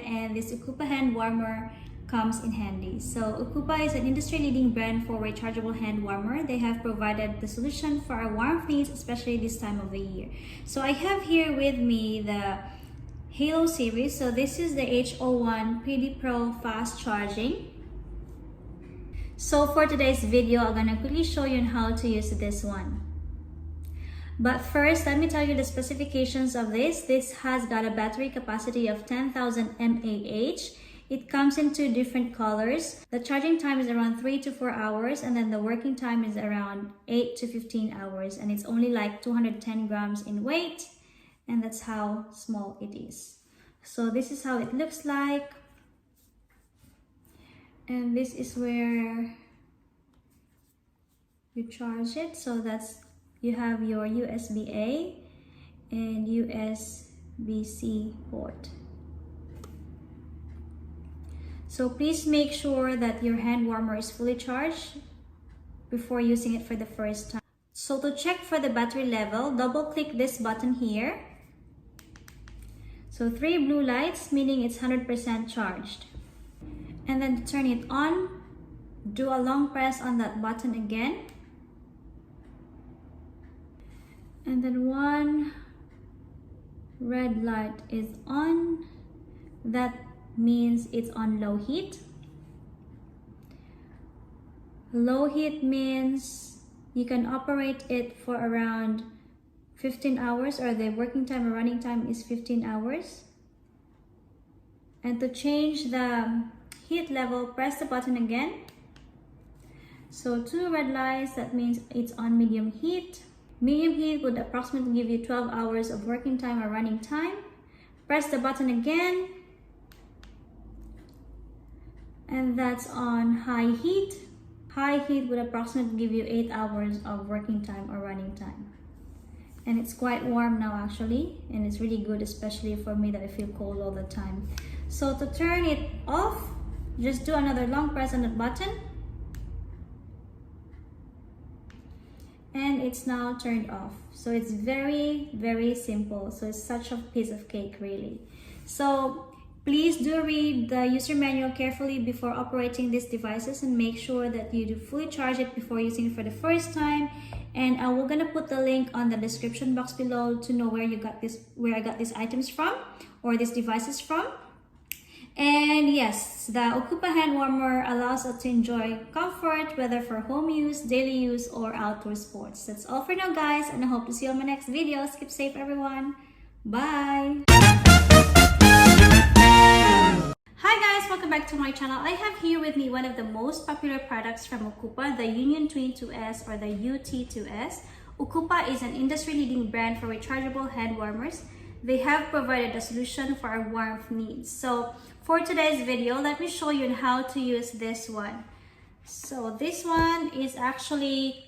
and this Ocoopa hand warmer comes in handy. So Ocoopa is an industry-leading brand for rechargeable hand warmer. They have provided the solution for our warmth needs, especially this time of the year. So I have here with me the Halo series. So this is the H01 PD Pro fast charging. So for today's video, I'm gonna quickly show you on how to use this one. But first, let me tell you the specifications of this. This has got a battery capacity of 10,000 mAh. It comes in two different colors. The charging time is around 3 to 4 hours, and then the working time is around 8 to 15 hours. And it's only like 210 grams in weight, and that's how small it is. So this is how it looks like. And this is where you charge it. So that's, you have your USB-A and USB-C port. So please make sure that your hand warmer is fully charged before using it for the first time. So to check for the battery level, double click this button here. So 3 blue lights, meaning it's 100% charged. And then to turn it on, do a long press on that button again. And then one red light is on. That means it's on low heat. Low heat means you can operate it for around 15 hours, or the working time or running time is 15 hours. And to change the heat level, press the button again. So 2 red lights, that means it's on medium heat. Medium heat would approximately give you 12 hours of working time or running time. Press the button again. And that's on high heat. High heat would approximately give you 8 hours of working time or running time. And it's quite warm now actually, and it's really good, especially for me that I feel cold all the time. So to turn it off, just do another long press on the button. And it's now turned off. So it's very, very simple. So it's such a piece of cake, really. So please do read the user manual carefully before operating these devices, and make sure that you do fully charge it before using it for the first time. And we're gonna put the link on the description box below to know where I got these items from, or these devices from. And yes, the Ocoopa hand warmer allows us to enjoy comfort, whether for home use, daily use, or outdoor sports. That's all for now, guys, and I hope to see you on my next videos. Keep safe, everyone. Bye. Hi guys, welcome back to my channel. I have here with me one of the most popular products from Ocoopa, the Union Twin 2S, or the UT2S. Ocoopa is an industry-leading brand for rechargeable hand warmers. They have provided a solution for our warmth needs. So for today's video, let me show you how to use this one. So this one is actually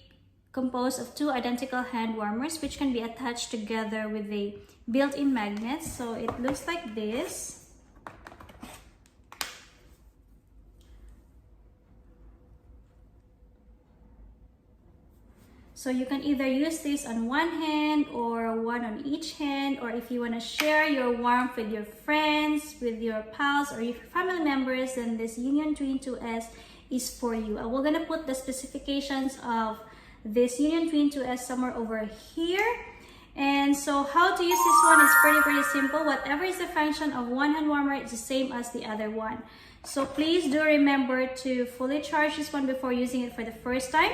composed of 2 identical hand warmers, which can be attached together with a built-in magnet. So it looks like this. So you can either use this on one hand or one on each hand, or if you want to share your warmth with your friends, with your pals, or your family members, then this Union Twin 2S is for you. We're going to put the specifications of this Union Twin 2S somewhere over here. And so how to use this one is pretty simple. Whatever is the function of one hand warmer, it's the same as the other one. So please do remember to fully charge this one before using it for the first time.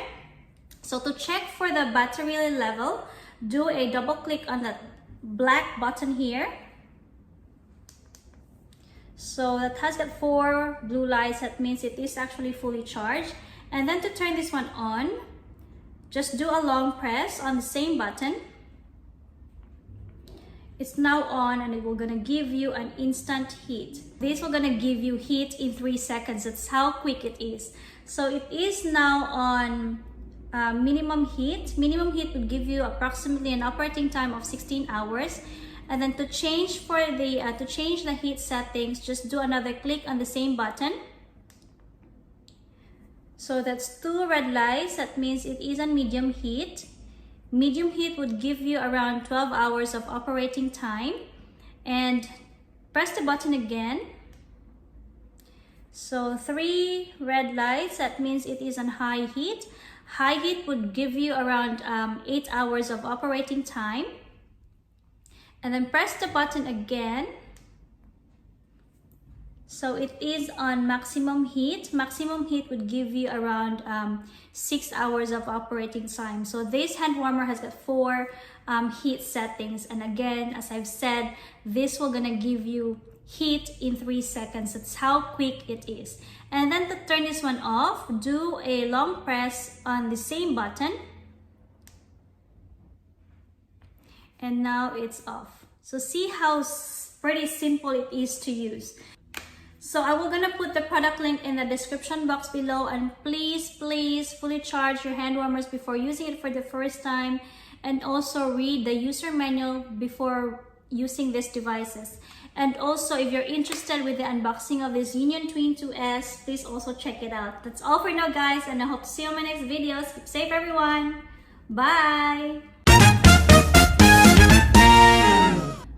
So to check for the battery level, do a double click on that black button here. So that has got 4 blue lights. That means it is actually fully charged. And then to turn this one on, just do a long press on the same button. It's now on, and it will gonna give you an instant heat. This will gonna give you heat in 3 seconds. That's how quick it is. So it is now on minimum heat. Minimum heat would give you approximately an operating time of 16 hours. And then to change the heat settings, just do another click on the same button. So that's 2 red lights. That means it is on medium heat. Medium heat would give you around 12 hours of operating time. And press the button again. So 3 red lights, that means it is on high heat. High heat would give you around 8 hours of operating time. And then press the button again. So it is on maximum heat. Maximum heat would give you around 6 hours of operating time. So this hand warmer has got 4 heat settings. And again, as I've said, this will gonna give you heat in 3 seconds. That's how quick it is. And then to turn this one off, do a long press on the same button. And now it's off. So see how pretty simple it is to use. So I will gonna put the product link in the description box below, and please fully charge your hand warmers before using it for the first time, and also read the user manual before using these devices. And also, if you're interested with the unboxing of this Union Twin 2S, please also check it out. That's all for now, guys, and I hope to see you on my next videos. Keep safe, everyone. Bye.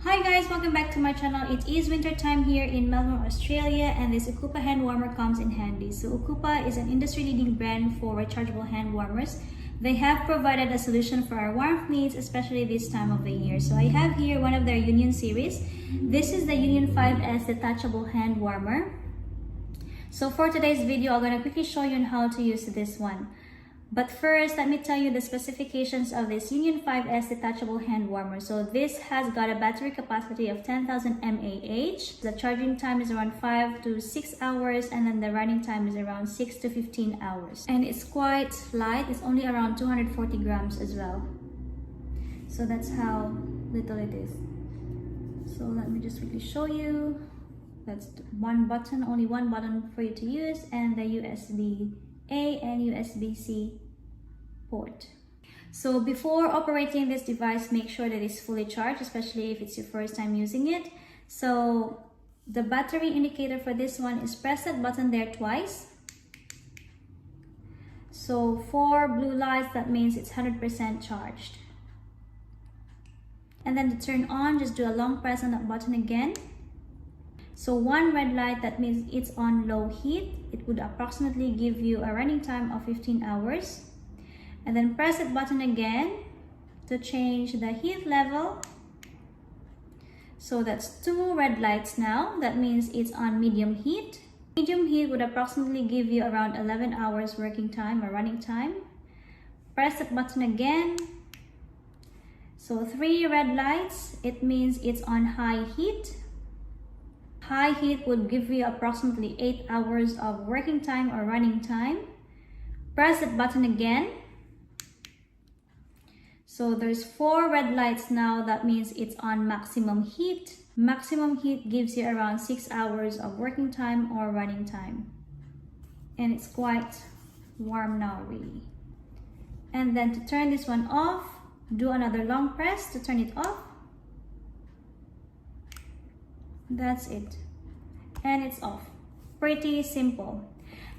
Hi guys, welcome back to my channel. It is winter time here in Melbourne, Australia, and this Ocoopa hand warmer comes in handy. So Ocoopa is an industry-leading brand for rechargeable hand warmers. They have provided a solution for our warmth needs, especially this time of the year. So I have here one of their Union series. This is the Union 5S detachable hand warmer. So for today's video, I'm going to quickly show you on how to use this one. But first, let me tell you the specifications of this Union 5S detachable hand warmer. So this has got a battery capacity of 10,000 mAh. The charging time is around 5 to 6 hours, and then the running time is around 6 to 15 hours. And it's quite light. It's only around 240 grams as well. So that's how little it is. So let me just quickly show you. That's one button, only one button for you to use, and the USB-A and USB-C port. So before operating this device, make sure that it's fully charged, especially if it's your first time using it. So the battery indicator for this one is press that button there twice. So 4 blue lights, that means it's 100% charged. And then to turn on, just do a long press on that button again. So 1 red light, that means it's on low heat. It would approximately give you a running time of 15 hours. And then press that button again to change the heat level. So that's 2 red lights now. That means it's on medium heat. Medium heat would approximately give you around 11 hours working time or running time. Press that button again. So 3 red lights, it means it's on high heat. High heat would give you approximately 8 hours of working time or running time. Press that button again. So there's 4 red lights now, that means it's on maximum heat. Maximum heat gives you around 6 hours of working time or running time. And it's quite warm now, really. And then to turn this one off, do another long press to turn it off. That's it. And it's off. Pretty simple.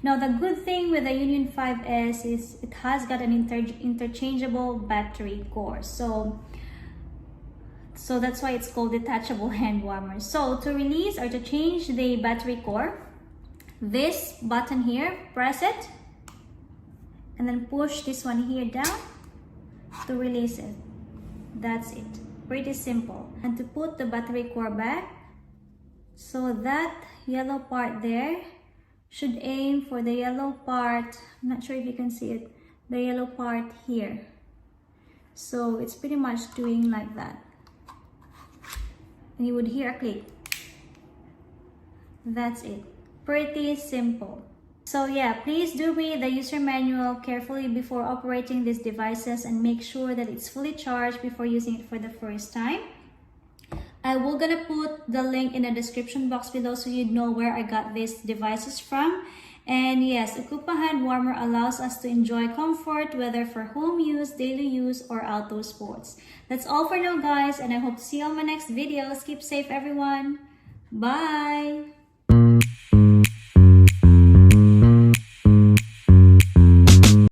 Now the good thing with the Union 5S is it has got an interchangeable battery core. So that's why it's called detachable hand warmer. So to release or to change the battery core, this button here, press it, and then push this one here down to release it. That's it. Pretty simple. And to put the battery core back, so that yellow part there should aim for the yellow part. I'm not sure if you can see it. The yellow part here. So it's pretty much doing like that. And you would hear a click. That's it. Pretty simple. So yeah, please do read the user manual carefully before operating these devices, and make sure that it's fully charged before using it for the first time. I will gonna put the link in the description box below so you know where I got these devices from. And yes, Ocoopa hand warmer allows us to enjoy comfort, whether for home use, daily use, or outdoor sports. That's all for now, guys, and I hope to see you on my next videos. Keep safe, everyone. Bye!